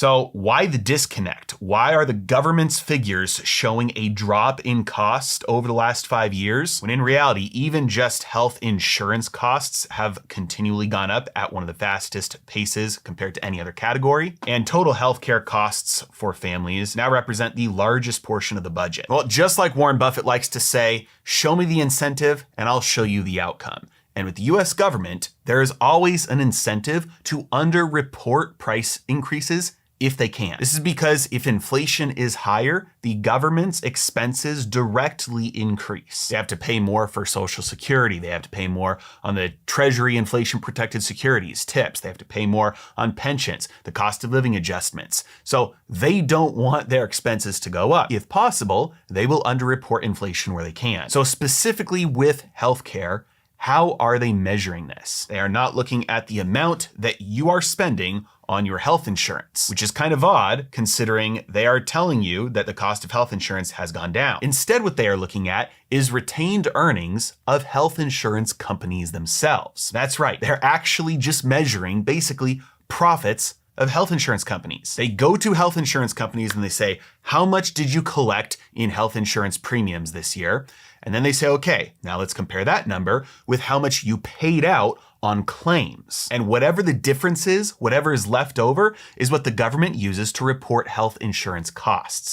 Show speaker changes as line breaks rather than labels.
So why the disconnect? Why are the government's figures showing a drop in cost over the last 5 years, when in reality, even just health insurance costs have continually gone up at one of the fastest paces compared to any other category? And total healthcare costs for families now represent the largest portion of the budget. Well, just like Warren Buffett likes to say, show me the incentive and I'll show you the outcome. And with the US government, there is always an incentive to underreport price increases if they can. This is because if inflation is higher, the government's expenses directly increase. They have to pay more for Social Security. They have to pay more on the Treasury inflation protected securities, TIPS. They have to pay more on pensions, the cost of living adjustments. So they don't want their expenses to go up. If possible, they will underreport inflation where they can. So specifically with healthcare, how are they measuring this? They are not looking at the amount that you are spending on your health insurance, which is kind of odd considering they are telling you that the cost of health insurance has gone down. Instead, what they are looking at is retained earnings of health insurance companies themselves. That's right. They're actually just measuring basically profits of health insurance companies. They go to health insurance companies and they say, how much did you collect in health insurance premiums this year? And then they say, okay, now let's compare that number with how much you paid out on claims. And whatever the difference is, whatever is left over is what the government uses to report health insurance costs.